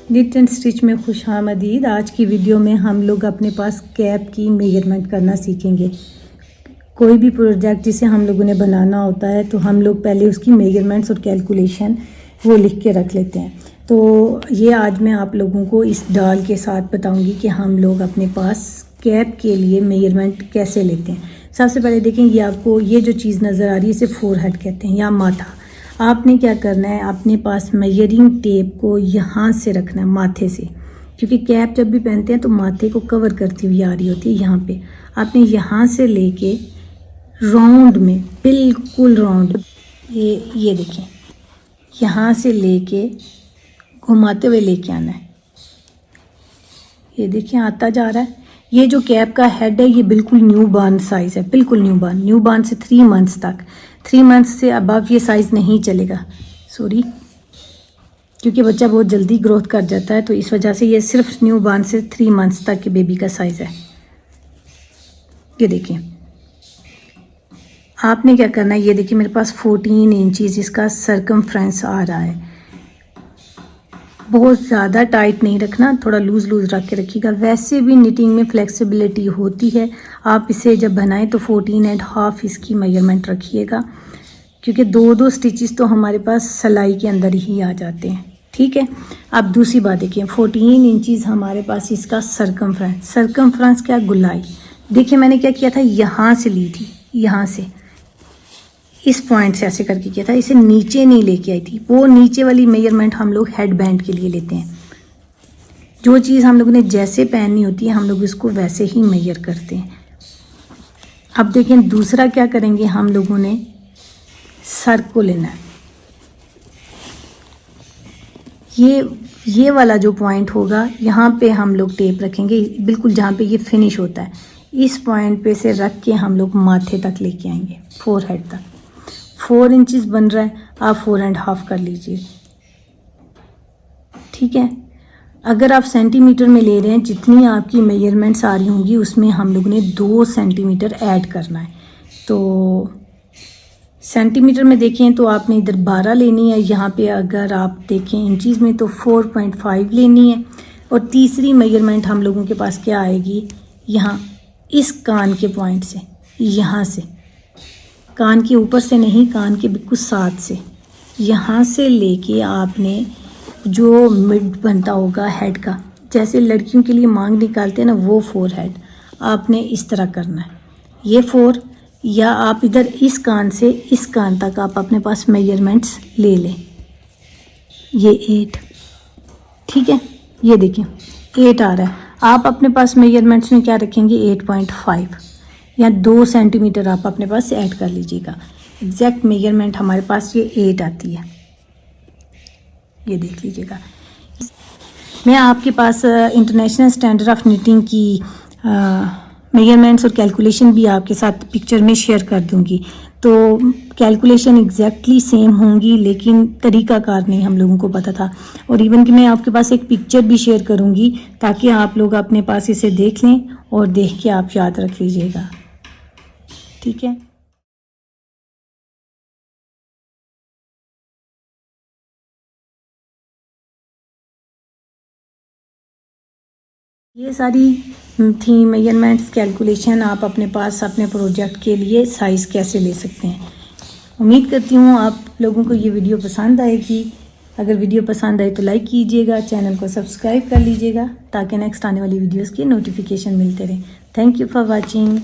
Knit and stitch में खुशामदीद। आज की वीडियो में हम लोग अपने पास कैप की मेजरमेंट करना सीखेंगे। कोई भी प्रोजेक्ट जिसे हम लोगों ने बनाना होता है तो हम लोग पहले उसकी मेजरमेंट्स और कैलकुलेशन वो लिख के रख लेते हैं। तो ये आज मैं आप लोगों को इस डाल के साथ बताऊंगी कि हम लोग अपने पास कैप के लिए मेजरमेंट कैसे लेते हैं। सबसे पहले देखें, ये आपको ये जो चीज़ नज़र आ रही है इसे फोरहेड कहते हैं या माथा। आपने क्या करना है, अपने पास मेजरिंग टेप को यहाँ से रखना है माथे से, क्योंकि कैप जब भी पहनते हैं तो माथे को कवर करती हुई आ रही होती है। यहाँ पे आपने यहाँ से लेके राउंड में, बिल्कुल राउंड, ये देखें, यहाँ से लेके घुमाते हुए लेके आना है। ये देखिए आता जा रहा है। ये जो कैप का हेड है ये बिल्कुल न्यू बॉर्न साइज़ है, बिल्कुल न्यू बॉर्न से 3 मंथ्स तक। 3 मंथ्स से अबव ये साइज़ नहीं चलेगा, सॉरी, क्योंकि बच्चा बहुत जल्दी ग्रोथ कर जाता है, तो इस वजह से ये सिर्फ न्यू बॉर्न से 3 मंथ्स तक के बेबी का साइज़ है। ये देखिए, आपने क्या करना है, ये देखिए मेरे पास 14 इंचज़ इसका सरकमफ्रेंस आ रहा है। बहुत ज़्यादा टाइट नहीं रखना, थोड़ा लूज़ रख के रखिएगा। वैसे भी निटिंग में फ्लेक्सिबिलिटी होती है, आप इसे जब बनाएं तो 14.5 इसकी मेजरमेंट रखिएगा, क्योंकि 2 स्टिचेस तो हमारे पास सिलाई के अंदर ही आ जाते हैं। ठीक है, अब दूसरी बात देखिए, 14 इंचज़ हमारे पास इसका सरकमफ्रेंस क्या, गुलाई। देखिए मैंने क्या किया था, यहाँ से ली थी, यहाँ से इस पॉइंट से ऐसे करके किया था, इसे नीचे नहीं लेके आई थी। वो नीचे वाली मेजरमेंट हम लोग हेड बैंड के लिए लेते हैं। जो चीज़ हम लोगों ने जैसे पहननी होती है हम लोग इसको वैसे ही मेजर करते हैं। अब देखें दूसरा क्या करेंगे, हम लोगों ने सर को लेना है। ये वाला जो पॉइंट होगा यहाँ पे हम लोग टेप रखेंगे, बिल्कुल जहाँ पे ये फिनिश होता है, इस पॉइंट पे से रख के हम लोग माथे तक लेके आएंगे, फोरहेड तक। 4 इंचज़ बन रहा है, आप 4.5 कर लीजिए। ठीक है, अगर आप सेंटीमीटर में ले रहे हैं, जितनी आपकी मेजरमेंट्स आ रही होंगी उसमें हम लोगों ने 2 सेंटीमीटर ऐड करना है। तो सेंटीमीटर में देखें तो आपने इधर 12 लेनी है, यहाँ पे अगर आप देखें इंचज़ में तो 4.5 लेनी है। और तीसरी मेजरमेंट हम लोगों के पास क्या आएगी, यहाँ इस कान के पॉइंट से, यहाँ से, कान के ऊपर से नहीं, कान के बिल्कुल साथ से, यहाँ से लेके आपने जो मिड बनता होगा हेड का, जैसे लड़कियों के लिए मांग निकालते हैं ना, वो फोरहेड आपने इस तरह करना है। ये 4, या आप इधर इस कान से इस कान तक आप अपने पास मेजरमेंट्स ले लें। ये 8, ठीक है, ये देखिए 8 आ रहा है। आप अपने पास मेजरमेंट्स में क्या रखेंगे, 8.5 या 2 सेंटीमीटर आप अपने पास ऐड कर लीजिएगा। एग्जैक्ट मेजरमेंट हमारे पास ये 8 आती है, ये देख लीजिएगा। मैं आपके पास इंटरनेशनल स्टैंडर्ड ऑफ निटिंग की मेजरमेंट्स और कैलकुलेशन भी आपके साथ पिक्चर में शेयर कर दूंगी। तो कैलकुलेशन एग्जैक्टली सेम होंगी, लेकिन तरीकाकार नहीं हम लोगों को पता था। और इवन कि मैं आपके पास एक पिक्चर भी शेयर करूंगी ताकि आप लोग अपने पास इसे देख लें और देख के आप याद रख लीजिएगा। ठीक है, ये सारी थी मेजरमेंट्स, कैलकुलेशन। आप अपने पास अपने प्रोजेक्ट के लिए साइज़ कैसे ले सकते हैं। उम्मीद करती हूँ आप लोगों को ये वीडियो पसंद आएगी। अगर वीडियो पसंद आए तो लाइक कीजिएगा, चैनल को सब्सक्राइब कर लीजिएगा ताकि नेक्स्ट आने वाली वीडियोस की नोटिफिकेशन मिलते रहे। Thank you for watching.